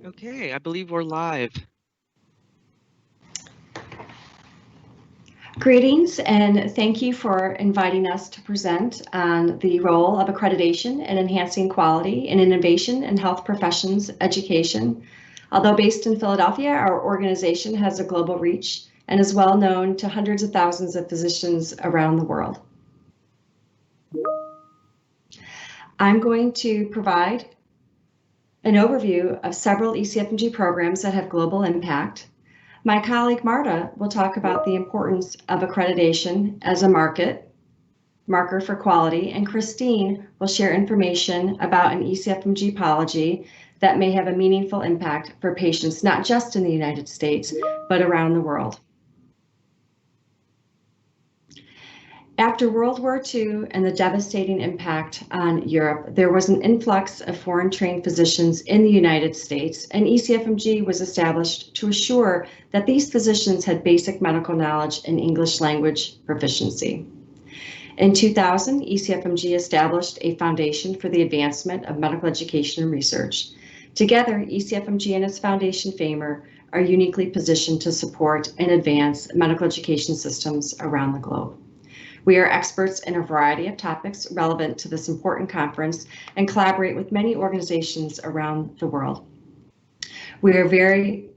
Okay, I believe we're live. Greetings, and thank you for inviting us to present on the role of accreditation in enhancing quality and innovation in health professions education. Although based in Philadelphia, our organization has a global reach and is well known to hundreds of thousands of physicians around the world. I'm going to provide an overview of several ECFMG programs that have global impact. My colleague Marta will talk about the importance of accreditation as a marker for quality, and Christine will share information about an ECFMG policy that may have a meaningful impact for patients, not just in the United States, but around the world. After World War II and the devastating impact on Europe, there was an influx of foreign-trained physicians in the United States, and ECFMG was established to assure that these physicians had basic medical knowledge and English language proficiency. In 2000, ECFMG established a foundation for the advancement of medical education and research. Together, ECFMG and its foundation, FAMER, are uniquely positioned to support and advance medical education systems around the globe. We are experts in a variety of topics relevant to this important conference and collaborate with many organizations around the world. We are very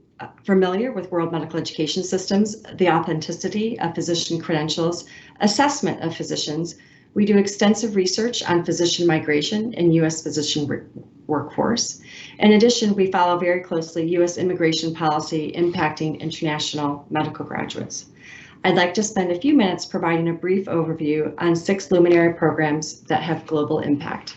familiar with world medical education systems, the authenticity of physician credentials, assessment of physicians. We do extensive research on physician migration and U.S. physician workforce. In addition, we follow very closely U.S. immigration policy impacting international medical graduates. I'd like to spend a few minutes providing a brief overview on 6 luminary programs that have global impact.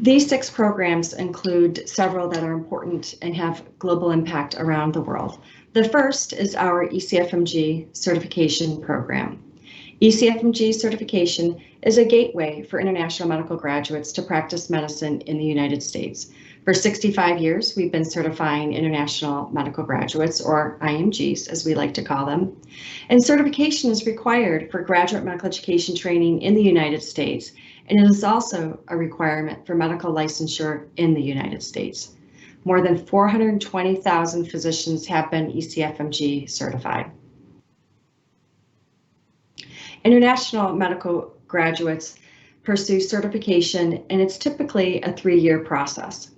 These 6 programs include several that are important and have global impact around the world. The first is our ECFMG certification program. ECFMG certification is a gateway for international medical graduates to practice medicine in the United States. For 65 years, we've been certifying international medical graduates, or IMGs, as we like to call them. And certification is required for graduate medical education training in the United States, and it is also a requirement for medical licensure in the United States. More than 420,000 physicians have been ECFMG certified. International medical graduates pursue certification, and it's typically a 3-year process.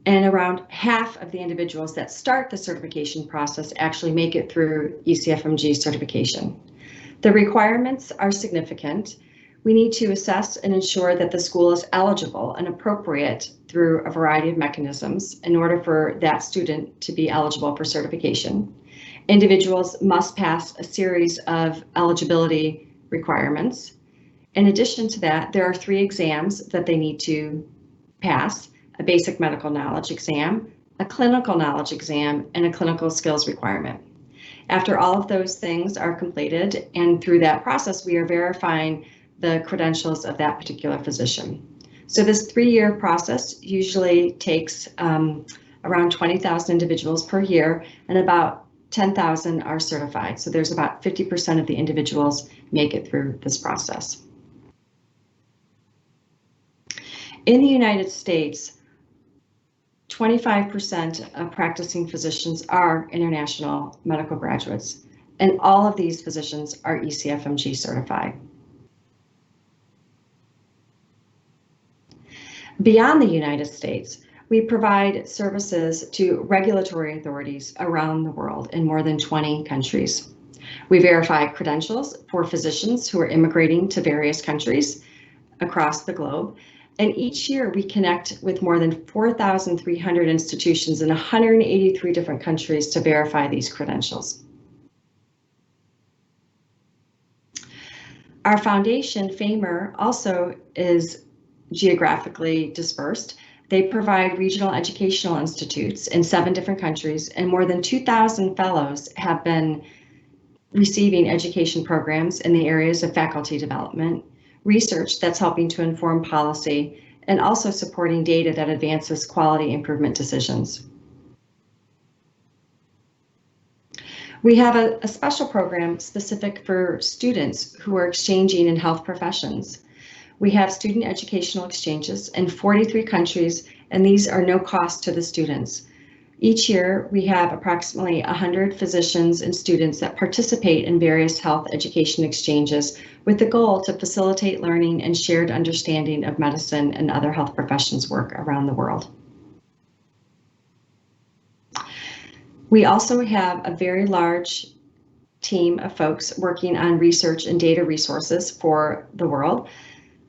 And around half of the individuals that start the certification process actually make it through ECFMG certification. The requirements are significant. We need to assess and ensure that the school is eligible and appropriate through a variety of mechanisms in order for that student to be eligible for certification. Individuals must pass a series of eligibility requirements. In addition to that, there are 3 exams that they need to pass: a basic medical knowledge exam, a clinical knowledge exam, and a clinical skills requirement. After all of those things are completed, and through that process, we are verifying the credentials of that particular physician. So this 3-year process usually takes around 20,000 individuals per year, and about 10,000 are certified. So there's about 50% of the individuals make it through this process. In the United States, 25% of practicing physicians are international medical graduates, and all of these physicians are ECFMG certified. Beyond the United States, we provide services to regulatory authorities around the world in more than 20 countries. We verify credentials for physicians who are immigrating to various countries across the globe. And each year we connect with more than 4,300 institutions in 183 different countries to verify these credentials. Our foundation, FAMER, also is geographically dispersed. They provide regional educational institutes in 7 different countries, and more than 2,000 fellows have been receiving education programs in the areas of faculty development, research that's helping to inform policy, and also supporting data that advances quality improvement decisions. We have a special program specific for students who are exchanging in health professions. We have student educational exchanges in 43 countries, and these are no cost to the students. Each year, we have approximately 100 physicians and students that participate in various health education exchanges with the goal to facilitate learning and shared understanding of medicine and other health professions work around the world. We also have a very large team of folks working on research and data resources for the world.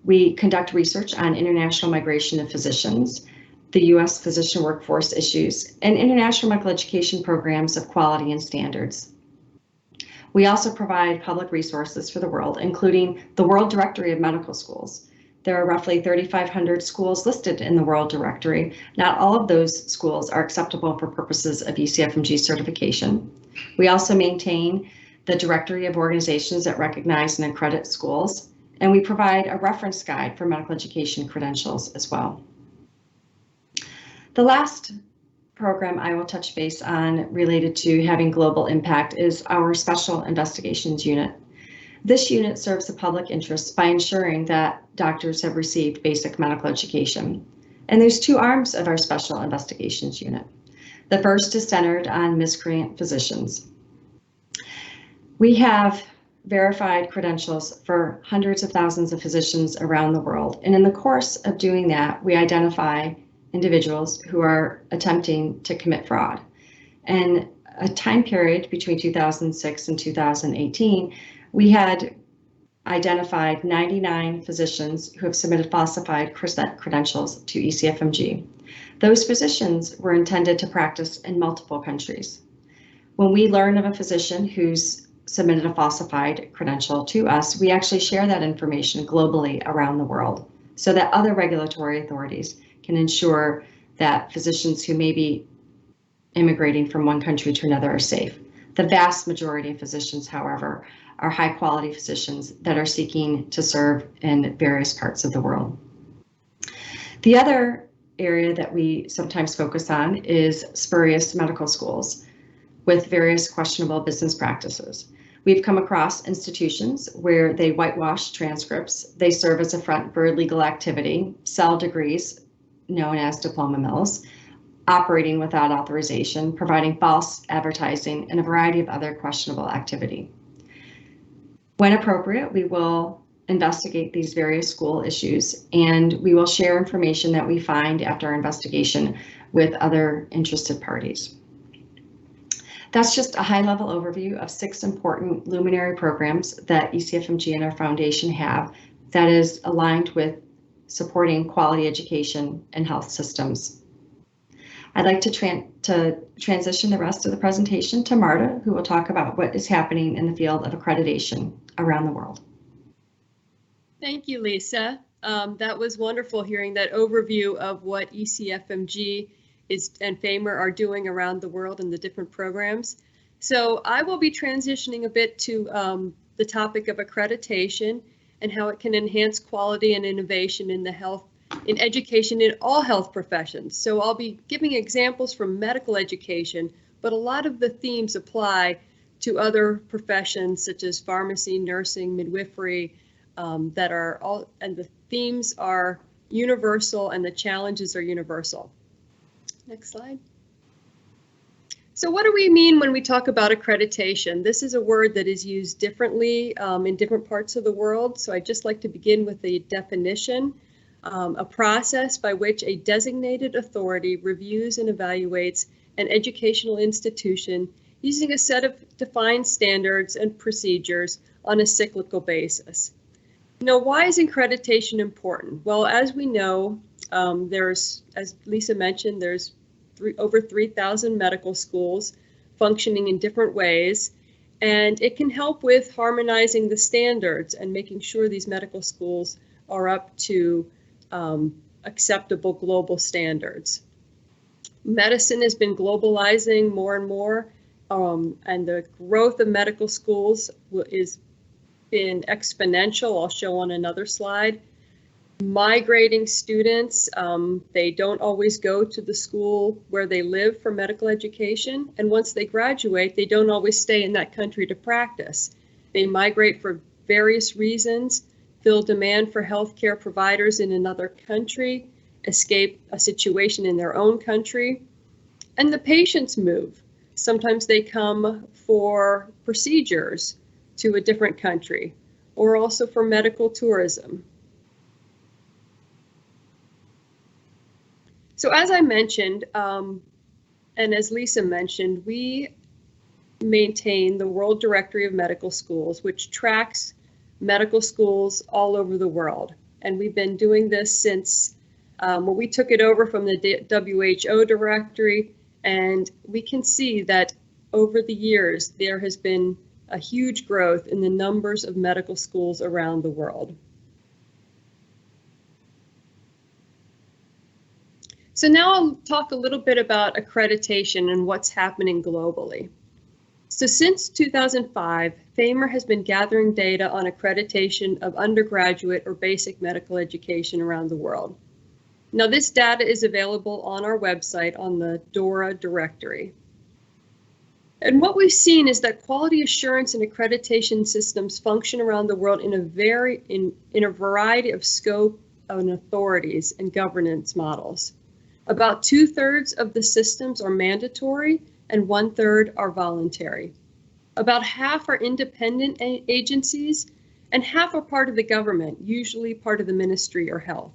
We conduct research on international migration of physicians, the U.S. physician workforce issues, and international medical education programs of quality and standards. We also provide public resources for the world, including the World Directory of Medical Schools. There are roughly 3,500 schools listed in the World Directory. Not all of those schools are acceptable for purposes of ECFMG certification. We also maintain the directory of organizations that recognize and accredit schools, and we provide a reference guide for medical education credentials as well. The last program I will touch base on related to having global impact is our Special Investigations Unit. This unit serves the public interest by ensuring that doctors have received basic medical education. And there's two arms of our Special Investigations Unit. The first is centered on miscreant physicians. We have verified credentials for hundreds of thousands of physicians around the world. And in the course of doing that, we identify individuals who are attempting to commit fraud. And a time period between 2006 and 2018, we had identified 99 physicians who have submitted falsified credentials to ECFMG. Those physicians were intended to practice in multiple countries. When we learn of a physician who's submitted a falsified credential to us, we actually share that information globally around the world so that other regulatory authorities can ensure that physicians who may be immigrating from one country to another are safe. The vast majority of physicians, however, are high quality physicians that are seeking to serve in various parts of the world. The other area that we sometimes focus on is spurious medical schools with various questionable business practices. We've come across institutions where they whitewash transcripts, they serve as a front for illegal activity, sell degrees known as diploma mills, operating without authorization, providing false advertising, and a variety of other questionable activity. When appropriate, we will investigate these various school issues, and we will share information that we find after our investigation with other interested parties. That's just a high-level overview of 6 important luminary programs that ECFMG and our foundation have that is aligned with supporting quality education and health systems. I'd like to transition the rest of the presentation to Marta, who will talk about what is happening in the field of accreditation around the world. Thank you, Lisa. That was wonderful hearing that overview of what ECFMG and FAMR are doing around the world in the different programs. So I will be transitioning a bit to the topic of accreditation and how it can enhance quality and innovation in education in all health professions. So I'll be giving examples from medical education, but a lot of the themes apply to other professions such as pharmacy, nursing, midwifery, that are all, and the themes are universal and the challenges are universal. Next slide. So what do we mean when we talk about accreditation? This is a word that is used differently in different parts of the world. So I'd just like to begin with the definition. A process by which a designated authority reviews and evaluates an educational institution using a set of defined standards and procedures on a cyclical basis. Now, why is accreditation important? Well, as we know, as Lisa mentioned, there's over 3,000 medical schools functioning in different ways, and it can help with harmonizing the standards and making sure these medical schools are up to acceptable global standards. Medicine has been globalizing more and more, and the growth of medical schools is been exponential. I'll show on another slide. Migrating students, they don't always go to the school where they live for medical education, and once they graduate, they don't always stay in that country to practice. They migrate for various reasons, fill demand for healthcare providers in another country, escape a situation in their own country, and the patients move. Sometimes they come for procedures to a different country, or also for medical tourism. So as I mentioned, and as Lisa mentioned, we maintain the World Directory of Medical Schools, which tracks medical schools all over the world. And we've been doing this since we took it over from the WHO directory, and we can see that over the years there has been a huge growth in the numbers of medical schools around the world. So now I'll talk a little bit about accreditation and what's happening globally. So since 2005, FAMR has been gathering data on accreditation of undergraduate or basic medical education around the world. Now this data is available on our website on the DORA directory. And what we've seen is that quality assurance and accreditation systems function around the world in a variety of scope and authorities and governance models. About 2/3 of the systems are mandatory and 1/3 are voluntary. About half are independent agencies and half are part of the government, usually part of the ministry or health.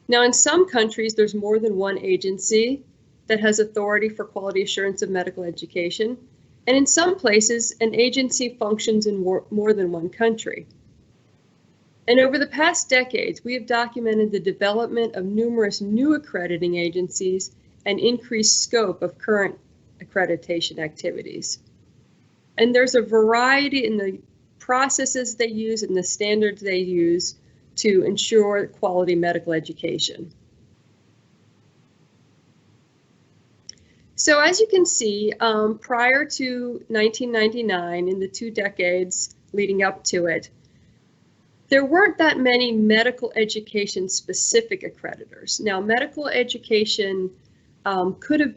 Now in some countries there's more than one agency that has authority for quality assurance of medical education, and in some places an agency functions in more than one country. And over the past decades, we have documented the development of numerous new accrediting agencies and increased scope of current accreditation activities. And there's a variety in the processes they use and the standards they use to ensure quality medical education. So as you can see, prior to 1999, in the 2 decades leading up to it, there weren't that many medical education specific accreditors. Now, medical education could have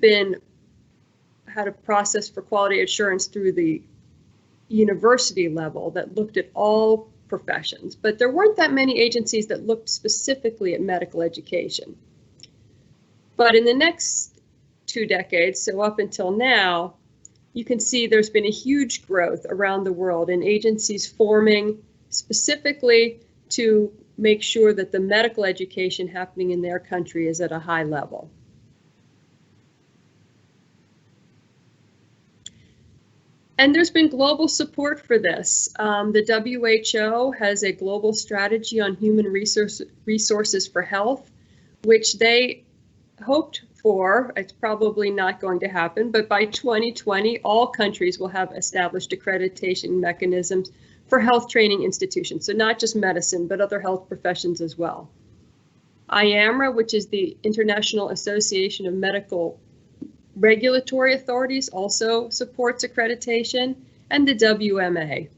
had a process for quality assurance through the university level that looked at all professions, but there weren't that many agencies that looked specifically at medical education. But in the next 2 decades, so up until now, you can see there's been a huge growth around the world in agencies forming specifically to make sure that the medical education happening in their country is at a high level. And there's been global support for this. The WHO has a global strategy on human resources for health, which they hoped for. It's probably not going to happen, but by 2020, all countries will have established accreditation mechanisms for health training institutions. So not just medicine, but other health professions as well. IAMRA, which is the International Association of Medical Regulatory Authorities, also supports accreditation, and the WMA.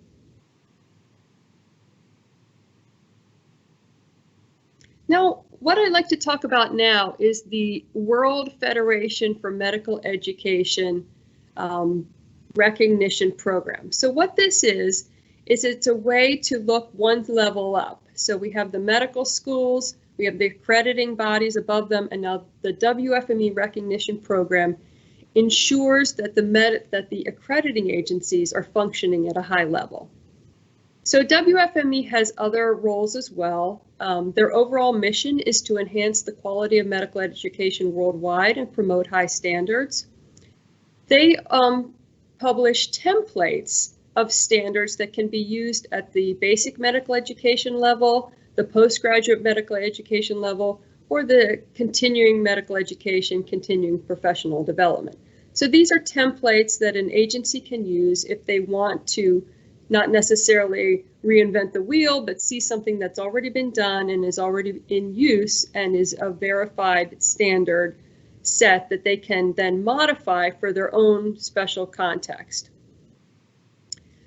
Now, what I'd like to talk about now is the World Federation for Medical Education recognition program. So what this is it's a way to look one level up. So we have the medical schools, we have the accrediting bodies above them, and now the WFME recognition program ensures that the accrediting agencies are functioning at a high level. So WFME has other roles as well. Their overall mission is to enhance the quality of medical education worldwide and promote high standards. They publish templates of standards that can be used at the basic medical education level, the postgraduate medical education level, or the continuing medical education, continuing professional development. So these are templates that an agency can use if they want to not necessarily reinvent the wheel, but see something that's already been done and is already in use and is a verified standard set that they can then modify for their own special context.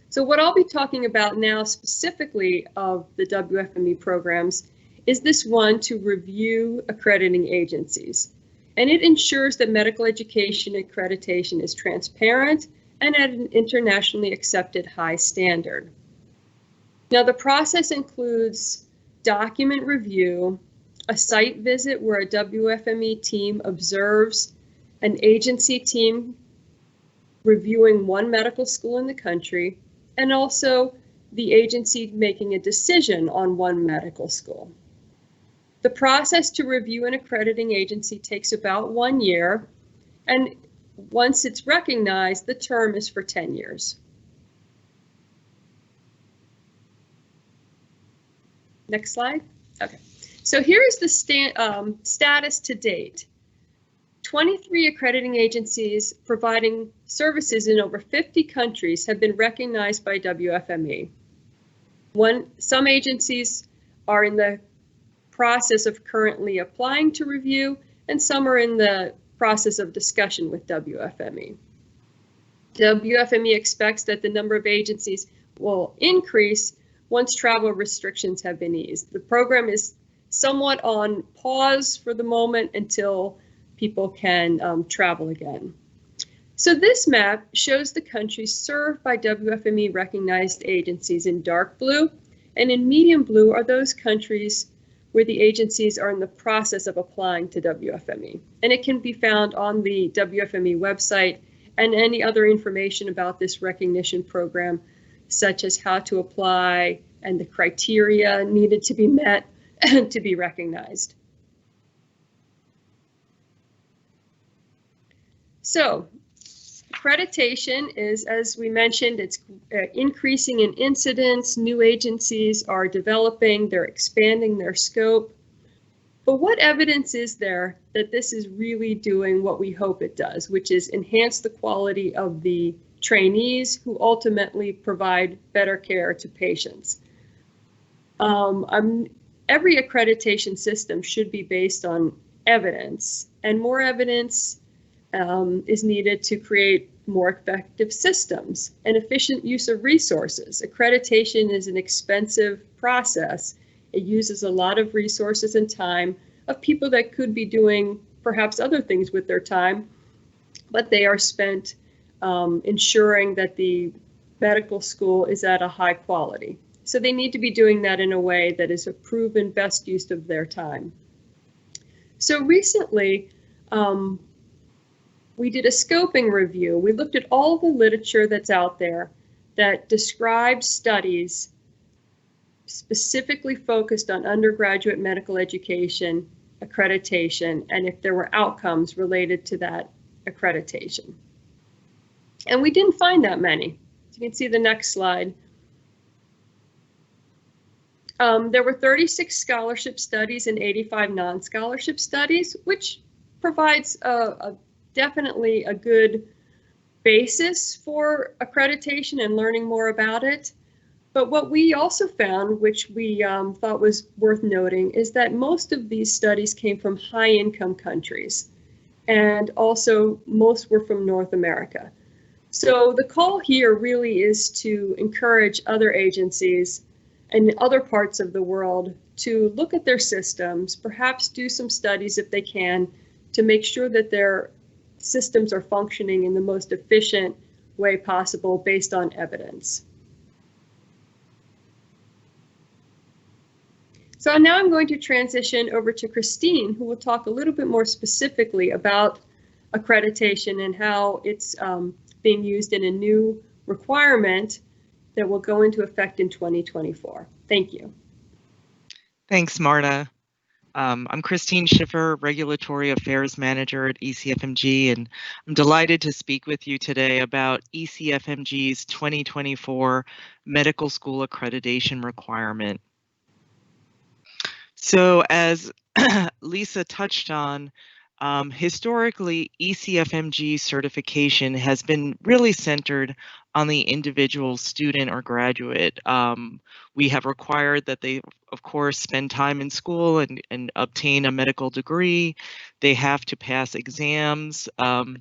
So what I'll be talking about now specifically of the WFME programs is this one to review accrediting agencies. And it ensures that medical education accreditation is transparent and at an internationally accepted high standard. Now, the process includes document review, a site visit where a WFME team observes an agency team reviewing one medical school in the country, and also the agency making a decision on one medical school. The process to review an accrediting agency takes about 1 year, and once it's recognized, the term is for 10 years. Next slide. Okay, so here is the status to date. 23 accrediting agencies providing services in over 50 countries have been recognized by WFME. Some agencies are in the process of currently applying to review, and some are in the process of discussion with WFME. WFME expects that the number of agencies will increase once travel restrictions have been eased. The program is somewhat on pause for the moment until people can travel again. So this map shows the countries served by WFME recognized agencies in dark blue, and in medium blue are those countries where the agencies are in the process of applying to WFME. And it can be found on the WFME website, and any other information about this recognition program, such as how to apply and the criteria needed to be met to be recognized. So, accreditation is, as we mentioned, it's increasing in incidence. New agencies are developing, they're expanding their scope. But what evidence is there that this is really doing what we hope it does, which is enhance the quality of the trainees who ultimately provide better care to patients? Every accreditation system should be based on evidence, and more evidence is needed to create more effective systems and efficient use of resources. Accreditation is an expensive process. It uses a lot of resources and time of people that could be doing perhaps other things with their time, but they are spent ensuring that the medical school is at a high quality. So they need to be doing that in a way that is a proven best use of their time. So recently, we did a scoping review. We looked at all the literature that's out there that describes studies specifically focused on undergraduate medical education, accreditation, and if there were outcomes related to that accreditation. And we didn't find that many. So you can see the next slide. There were 36 scholarship studies and 85 non-scholarship studies, which provides definitely a good basis for accreditation and learning more about it. But what we also found, which we thought was worth noting, is that most of these studies came from high-income countries, and also most were from North America. So the call here really is to encourage other agencies in other parts of the world to look at their systems, perhaps do some studies if they can, to make sure that their systems are functioning in the most efficient way possible based on evidence. So now I'm going to transition over to Christine, who will talk a little bit more specifically about accreditation and how it's being used in a new requirement that will go into effect in 2024. Thank you. Thanks, Marta. I'm Christine Schiffer, Regulatory Affairs Manager at ECFMG, and I'm delighted to speak with you today about ECFMG's 2024 Medical School Accreditation Requirement. So as Lisa touched on, historically, ECFMG certification has been really centered on the individual student or graduate. We have required that they, of course, spend time in school and obtain a medical degree. They have to pass exams, and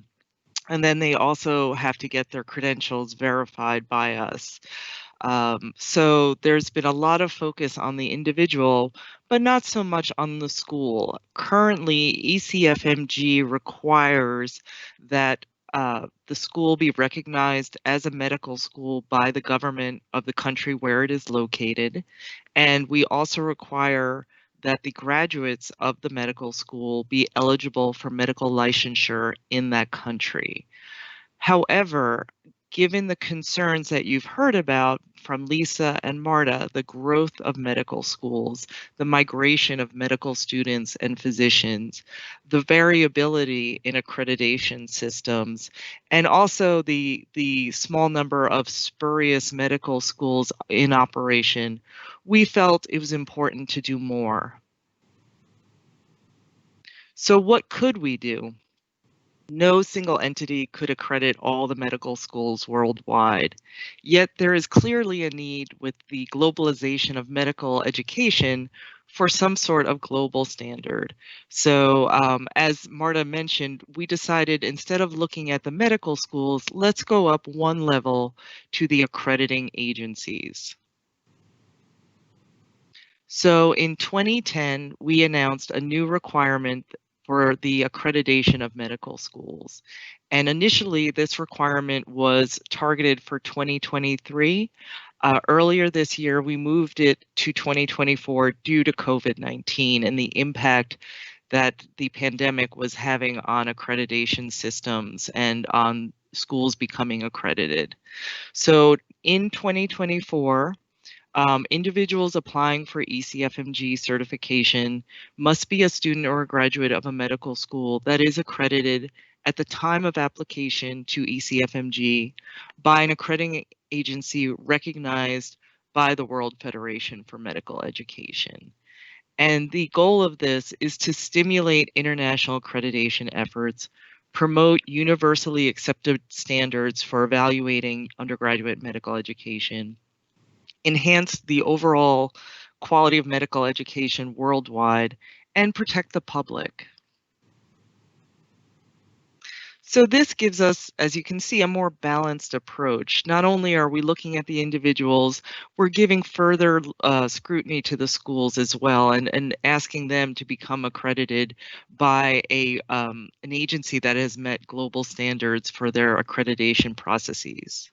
then they also have to get their credentials verified by us. So there's been a lot of focus on the individual, but not so much on the school. Currently, ECFMG requires that the school be recognized as a medical school by the government of the country where it is located. And we also require that the graduates of the medical school be eligible for medical licensure in that country. However, given the concerns that you've heard about from Lisa and Marta, the growth of medical schools, the migration of medical students and physicians, the variability in accreditation systems, and also the small number of spurious medical schools in operation, we felt it was important to do more. So what could we do? No single entity could accredit all the medical schools worldwide. Yet there is clearly a need with the globalization of medical education for some sort of global standard. So as Marta mentioned, we decided instead of looking at the medical schools, let's go up one level to the accrediting agencies. So in 2010, we announced a new requirement for the accreditation of medical schools. And initially, this requirement was targeted for 2023. Earlier this year, we moved it to 2024 due to COVID-19 and the impact that the pandemic was having on accreditation systems and on schools becoming accredited. So in 2024, individuals applying for ECFMG certification must be a student or a graduate of a medical school that is accredited at the time of application to ECFMG by an accrediting agency recognized by the World Federation for Medical Education. And the goal of this is to stimulate international accreditation efforts, promote universally accepted standards for evaluating undergraduate medical education, enhance the overall quality of medical education worldwide, and protect the public. So this gives us, as you can see, a more balanced approach. Not only are we looking at the individuals, we're giving further scrutiny to the schools as well, and asking them to become accredited by an agency that has met global standards for their accreditation processes.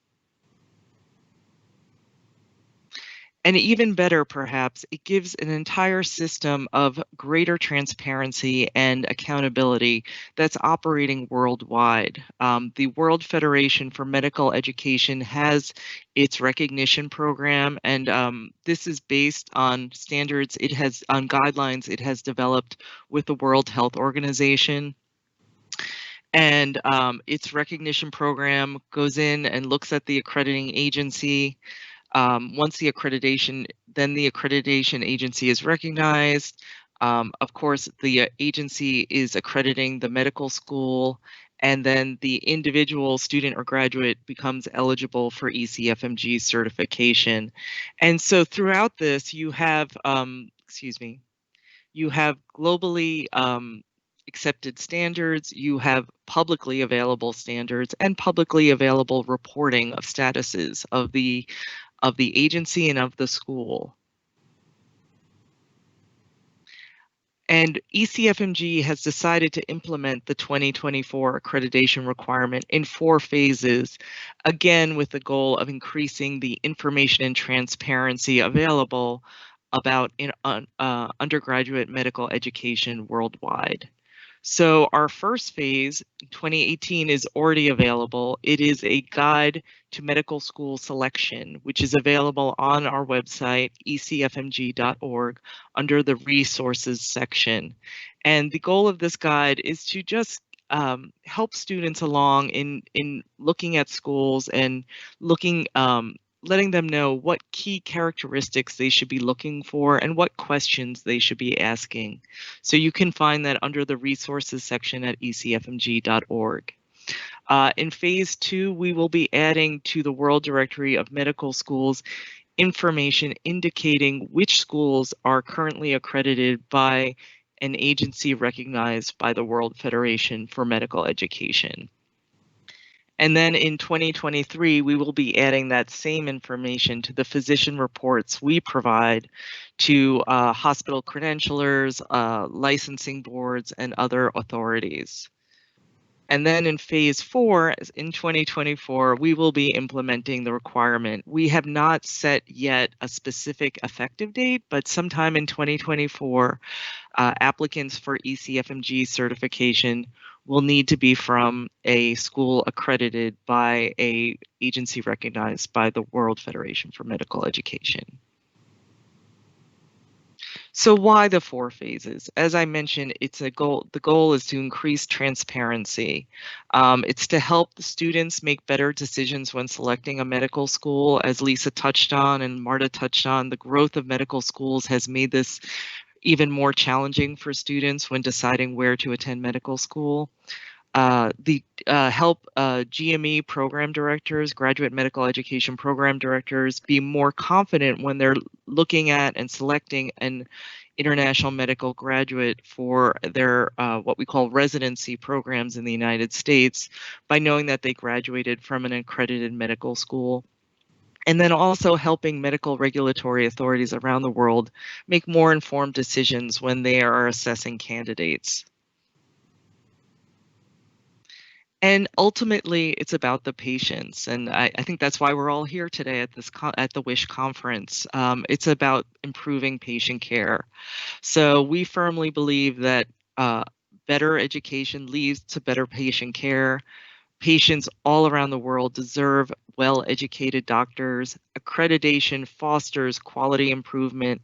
And even better, perhaps, it gives an entire system of greater transparency and accountability that's operating worldwide. The World Federation for Medical Education has its recognition program, and this is based on standards on guidelines it has developed with the World Health Organization. And its recognition program goes in and looks at the accrediting agency. Once the accreditation agency is recognized. Of course, the agency is accrediting the medical school, and then the individual student or graduate becomes eligible for ECFMG certification. And so throughout this, you have, you have globally accepted standards, you have publicly available standards, and publicly available reporting of statuses of the agency and of the school. And ECFMG has decided to implement the 2024 accreditation requirement in 4 phases, again with the goal of increasing the information and transparency available about undergraduate medical education worldwide. So our first phase, 2018, is already available. It is a guide to medical school selection, which is available on our website, ecfmg.org, under the resources section. And the goal of this guide is to just help students along in looking at schools and letting them know what key characteristics they should be looking for and what questions they should be asking. So you can find that under the resources section at ecfmg.org. In phase 2, we will be adding to the World Directory of Medical Schools information indicating which schools are currently accredited by an agency recognized by the World Federation for Medical Education. And then in 2023, we will be adding that same information to the physician reports we provide to hospital credentialers, licensing boards, and other authorities. And then in phase 4, in 2024, we will be implementing the requirement. We have not set yet a specific effective date, but sometime in 2024, applicants for ECFMG certification will need to be from a school accredited by a agency recognized by the World Federation for Medical Education. So why the 4 phases? As I mentioned, it's a goal. The goal is to increase transparency. It's to help the students make better decisions when selecting a medical school. As Lisa touched on and Marta touched on, the growth of medical schools has made this even more challenging for students when deciding where to attend medical school. Help GME program directors, graduate medical education program directors, be more confident when they're looking at and selecting an international medical graduate for their what we call residency programs in the United States by knowing that they graduated from an accredited medical school. And then also helping medical regulatory authorities around the world make more informed decisions when they are assessing candidates. And ultimately, it's about the patients, and I think that's why we're all here today at this at the WISH conference. It's about improving patient care. So we firmly believe that better education leads to better patient care. Patients all around the world deserve well-educated doctors. Accreditation fosters quality improvement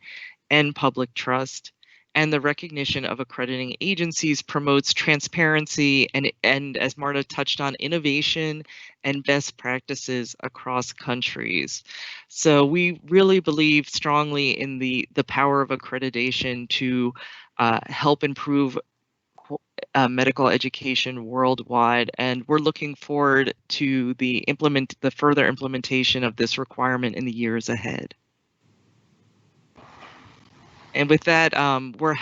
and public trust. And the recognition of accrediting agencies promotes transparency and as Marta touched on, innovation and best practices across countries. So we really believe strongly in the power of accreditation to help improve medical education worldwide, and we're looking forward to the further implementation of this requirement in the years ahead. And with that, we're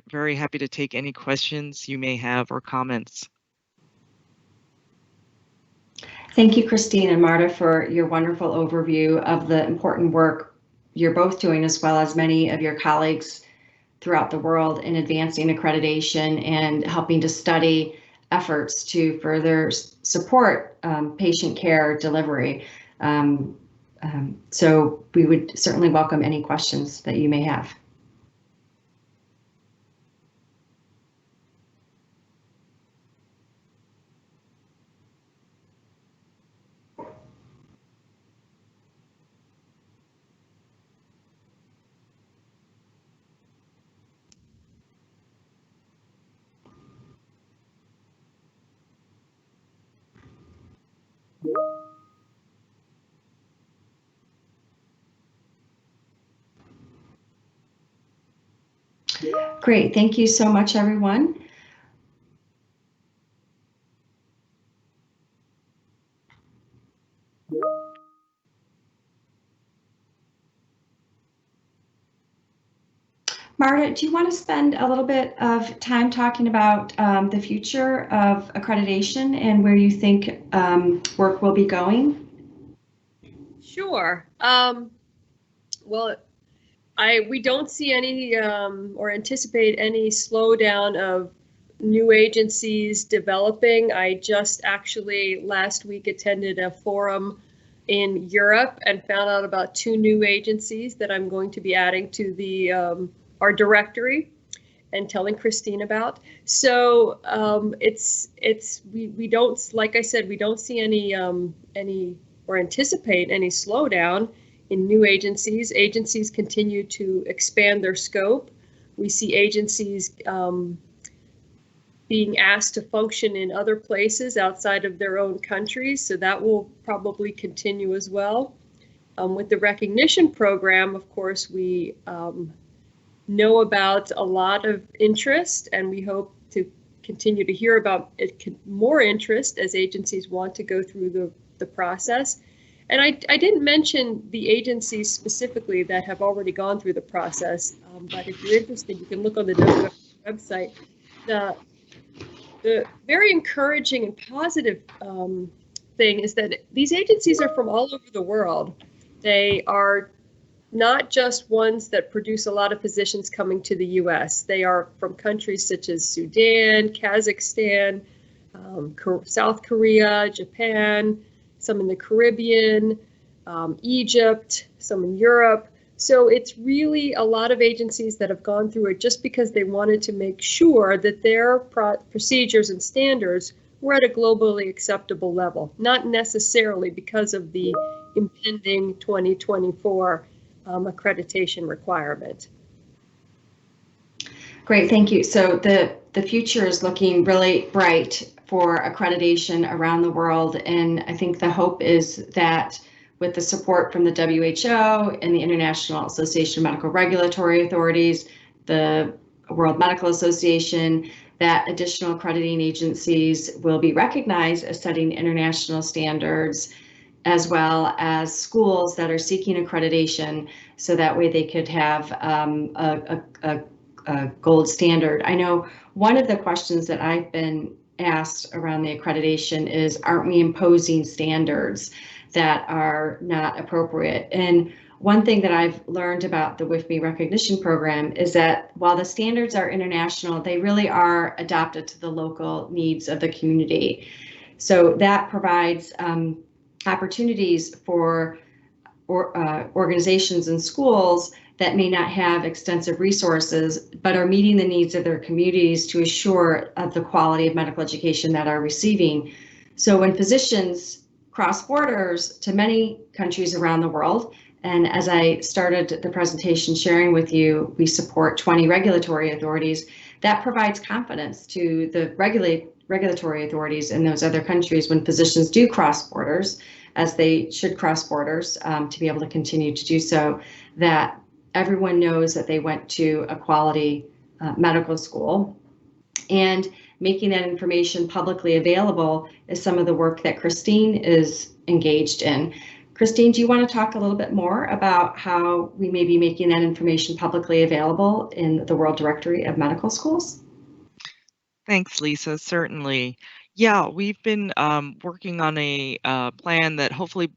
very happy to take any questions you may have or comments. Thank you, Christine and Marta, for your wonderful overview of the important work you're both doing, as well as many of your colleagues throughout the world in advancing accreditation and helping to study efforts to further support patient care delivery. So we would certainly welcome any questions that you may have. Great, thank you so much, everyone. Marta, do you want to spend a little bit of time talking about the future of accreditation and where you think work will be going? Sure. Well, we don't see any or anticipate any slowdown of new agencies developing. I just actually last week attended a forum in Europe and found out about 2 new agencies that I'm going to be adding to the our directory and telling Christine about. So we don't, like I said, we don't see any or anticipate any slowdown in new agencies. Agencies continue to expand their scope. We see agencies being asked to function in other places outside of their own countries, so that will probably continue as well. With the recognition program, of course, we know about a lot of interest, and we hope to continue to hear about more interest as agencies want to go through the process. And I didn't mention the agencies specifically that have already gone through the process, but if you're interested, you can look on the website. The very encouraging and positive thing is that these agencies are from all over the world. They are not just ones that produce a lot of physicians coming to the US. They are from countries such as Sudan, Kazakhstan, South Korea, Japan, some in the Caribbean, Egypt, some in Europe. So it's really a lot of agencies that have gone through it just because they wanted to make sure that their procedures and standards were at a globally acceptable level, not necessarily because of the impending 2024 accreditation requirement. Great, thank you. So the future is looking really bright for accreditation around the world, and I think the hope is that with the support from the WHO and the International Association of Medical Regulatory Authorities, the World Medical Association, that additional accrediting agencies will be recognized as setting international standards, as well as schools that are seeking accreditation, so that way they could have a gold standard. I know one of the questions that I've been asked around the accreditation is, aren't we imposing standards that are not appropriate? And one thing that I've learned about the WIFME recognition program is that while the standards are international, they really are adapted to the local needs of the community. So that provides opportunities for organizations and schools that may not have extensive resources, but are meeting the needs of their communities to assure of the quality of medical education that are receiving. So when physicians cross borders to many countries around the world, and as I started the presentation sharing with you, we support 20 regulatory authorities, that provides confidence to the regulatory authorities in those other countries when physicians do cross borders, as they should cross borders to be able to continue to do so, that everyone knows that they went to a quality medical school. And making that information publicly available is some of the work that Christine is engaged in. Christine, do you want to talk a little bit more about how we may be making that information publicly available in the World Directory of Medical Schools? Thanks, Lisa. Certainly. Yeah, we've been working on a plan that hopefully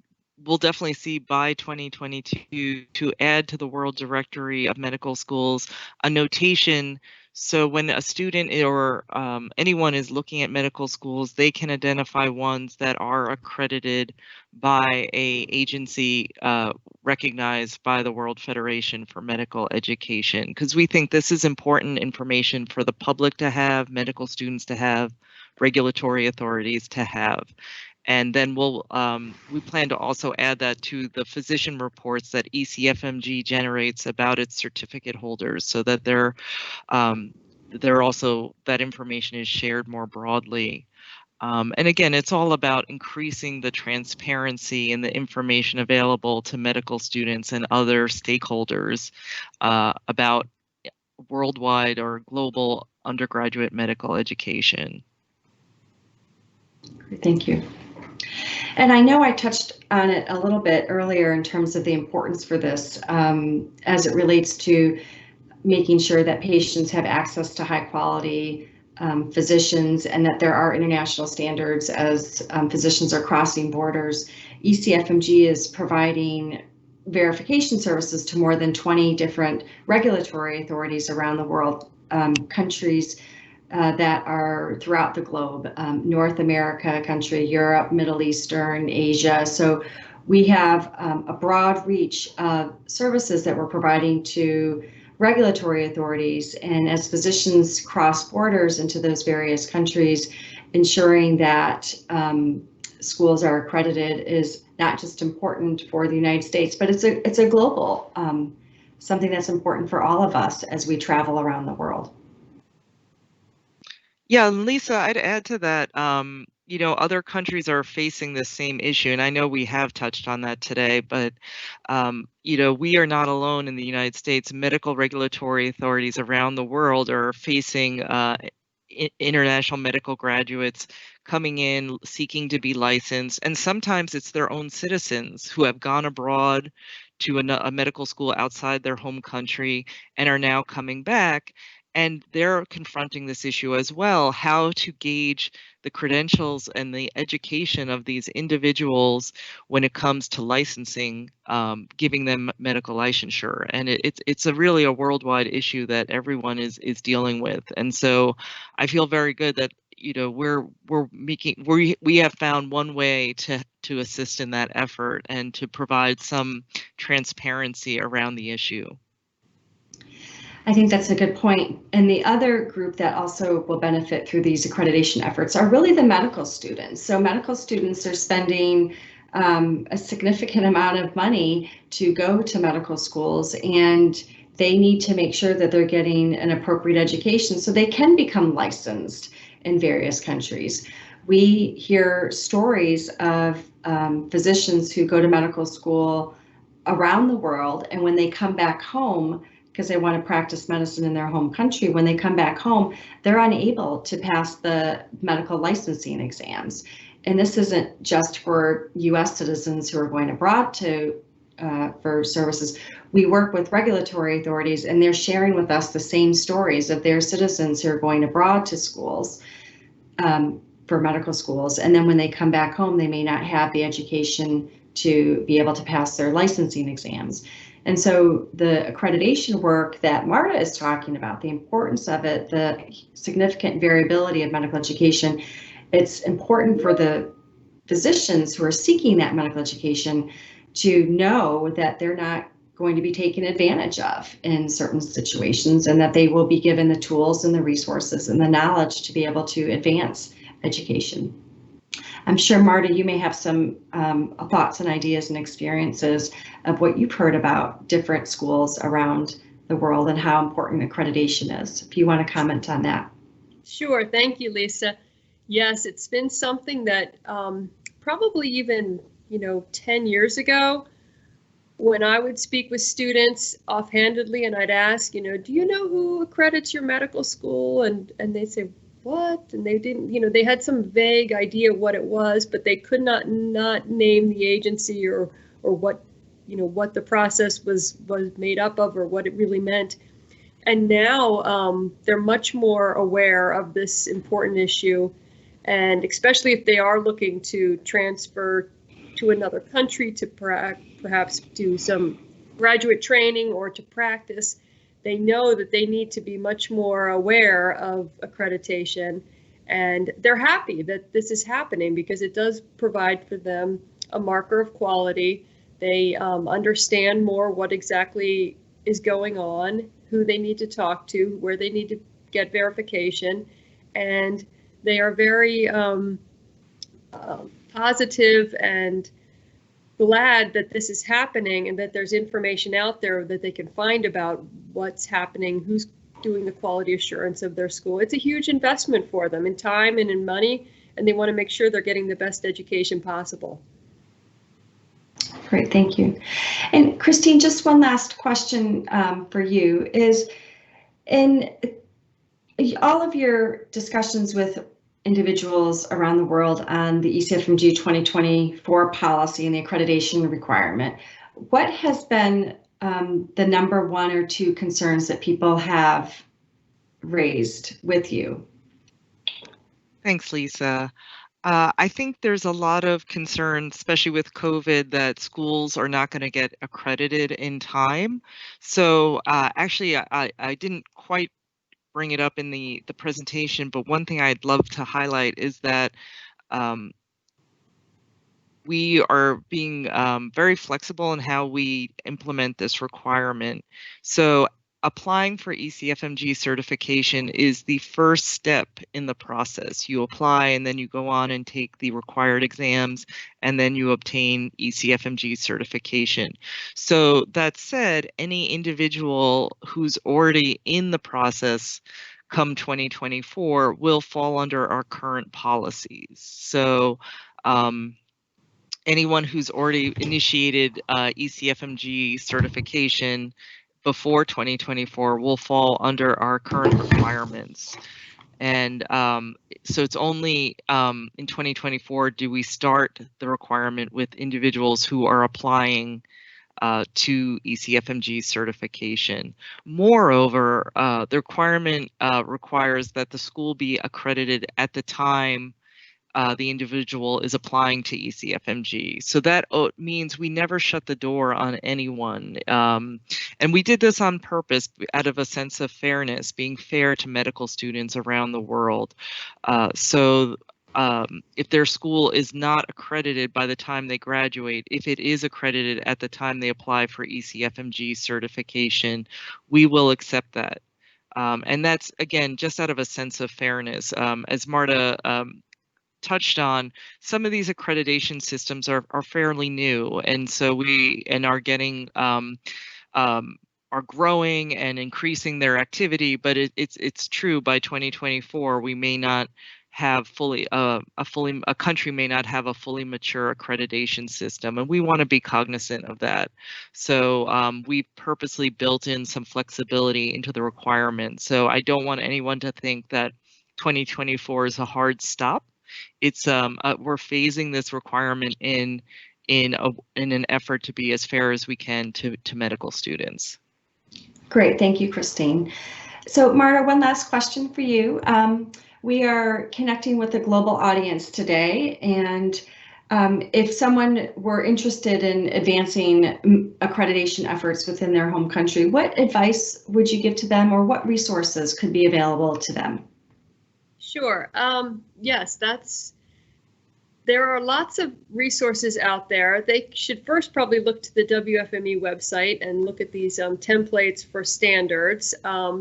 we'll definitely see by 2022 to add to the World Directory of Medical Schools a notation. So when a student or anyone is looking at medical schools, they can identify ones that are accredited by a agency recognized by the World Federation for Medical Education, because we think this is important information for the public to have, medical students to have, regulatory authorities to have. And then we plan to also add that to the physician reports that ECFMG generates about its certificate holders, so that they're also, that information is shared more broadly. And again, it's all about increasing the transparency and the information available to medical students and other stakeholders about worldwide or global undergraduate medical education. Thank you. And I know I touched on it a little bit earlier in terms of the importance for this as it relates to making sure that patients have access to high quality physicians, and that there are international standards as physicians are crossing borders. ECFMG is providing verification services to more than 20 different regulatory authorities around the world, countries that are throughout the globe, North America country, Europe, Middle Eastern, Asia. So we have a broad reach of services that we're providing to regulatory authorities, and as physicians cross borders into those various countries, ensuring that schools are accredited is not just important for the United States, but it's a global something that's important for all of us as we travel around the world. Yeah, Lisa, I'd add to that, you know, other countries are facing the same issue, and I know we have touched on that today, but, you know, we are not alone in the United States. Medical regulatory authorities around the world are facing international medical graduates coming in, seeking to be licensed, and sometimes it's their own citizens who have gone abroad to a medical school outside their home country and are now coming back. And they're confronting this issue as well, how to gauge the credentials and the education of these individuals when it comes to licensing, giving them medical licensure. And it's really a worldwide issue that everyone is dealing with. And so I feel very good that, we have found one way to assist in that effort and to provide some transparency around the issue. I think that's a good point. And the other group that also will benefit through these accreditation efforts are really the medical students. So medical students are spending a significant amount of money to go to medical schools, and they need to make sure that they're getting an appropriate education so they can become licensed in various countries. We hear stories of physicians who go to medical school around the world, and when they come back home, because they want to practice medicine in their home country, when they come back home, they're unable to pass the medical licensing exams. And this isn't just for US citizens who are going abroad for services. We work with regulatory authorities, and they're sharing with us the same stories of their citizens who are going abroad to schools, for medical schools. And then when they come back home, they may not have the education to be able to pass their licensing exams. And so the accreditation work that Marta is talking about, the importance of it, the significant variability of medical education, it's important for the physicians who are seeking that medical education to know that they're not going to be taken advantage of in certain situations, and that they will be given the tools and the resources and the knowledge to be able to advance education. I'm sure, Marta, you may have some thoughts and ideas and experiences of what you've heard about different schools around the world and how important accreditation is, if you want to comment on that. Sure, thank you, Lisa. Yes, it's been something that probably even 10 years ago, when I would speak with students offhandedly and I'd ask, do you know who accredits your medical school? And they'd say, what? And they didn't, they had some vague idea what it was, but they could not name the agency or what, what the process was made up of or what it really meant. And now they're much more aware of this important issue, and especially if they are looking to transfer to another country to perhaps do some graduate training or to practice, they know that they need to be much more aware of accreditation, and they're happy that this is happening because it does provide for them a marker of quality. They understand more what exactly is going on, who they need to talk to, where they need to get verification, and they are very positive and glad that this is happening and that there's information out there that they can find about what's happening, who's doing the quality assurance of their school. It's a huge investment for them in time and in money, and they want to make sure they're getting the best education possible. Great, thank you. And Christine, just one last question for you is, in all of your discussions with individuals around the world on the ECFMG 2024 policy and the accreditation requirement, what has been the number one or two concerns that people have raised with you? Thanks, Lisa. I think there's a lot of concern, especially with COVID, that schools are not going to get accredited in time. So actually, I didn't quite bring it up in the presentation, but one thing I'd love to highlight is that we are being very flexible in how we implement this requirement. So applying for ECFMG certification is the first step in the process. You apply and then you go on and take the required exams, and then you obtain ECFMG certification. So that said, any individual who's already in the process come 2024 will fall under our current policies. So anyone who's already initiated ECFMG certification before 2024 will fall under our current requirements. And so it's only in 2024 do we start the requirement with individuals who are applying to ECFMG certification. Moreover, the requirement requires that the school be accredited at the time the individual is applying to ECFMG. So that means we never shut the door on anyone. And we did this on purpose out of a sense of fairness, being fair to medical students around the world. If their school is not accredited by the time they graduate, if it is accredited at the time they apply for ECFMG certification, we will accept that. And that's, again, just out of a sense of fairness. As Marta touched on, some of these accreditation systems are fairly new, and so are getting are growing and increasing their activity. But it's true, by 2024 we may not have a country may not have a fully mature accreditation system, and we want to be cognizant of that. So we purposely built in some flexibility into the requirements. So I don't want anyone to think that 2024 is a hard stop. It's we're phasing this requirement in an effort to be as fair as we can to medical students. Great, thank you, Christine. So Marta, one last question for you. We are connecting with a global audience today, and if someone were interested in advancing accreditation efforts within their home country, what advice would you give to them, or what resources could be available to them? Sure. Yes, there are lots of resources out there. They should first probably look to the WFME website and look at these templates for standards.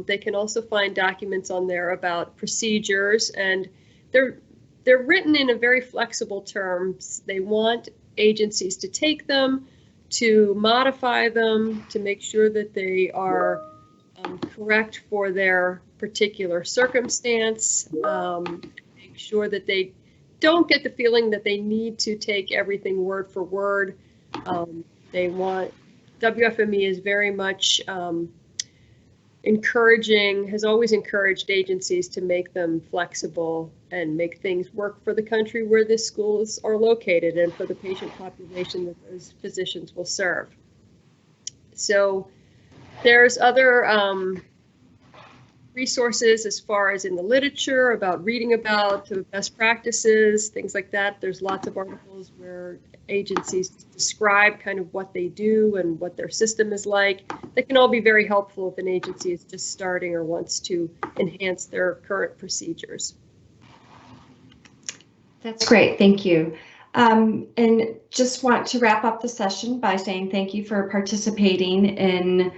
They can also find documents on there about procedures, and they're written in a very flexible terms. They want agencies to take them, to modify them, to make sure that they are correct for their particular circumstance, make sure that they don't get the feeling that they need to take everything word for word. WFME is very much has always encouraged agencies to make them flexible and make things work for the country where the schools are located and for the patient population that those physicians will serve. So there's other resources as far as in the literature about reading about the best practices, things like that. There's lots of articles where agencies describe kind of what they do and what their system is like. That can all be very helpful if an agency is just starting or wants to enhance their current procedures. That's great, thank you. And just want to wrap up the session by saying thank you for participating in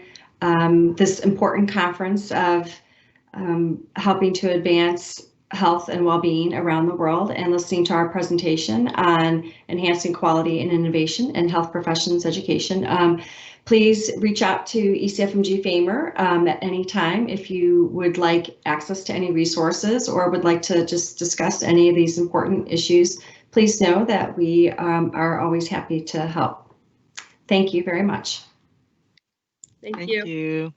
this important conference of helping to advance health and well-being around the world, and listening to our presentation on enhancing quality and innovation in health professions education. Please reach out to ECFMG FAMR at any time if you would like access to any resources or would like to just discuss any of these important issues. Please know that we are always happy to help. Thank you very much. Thank you.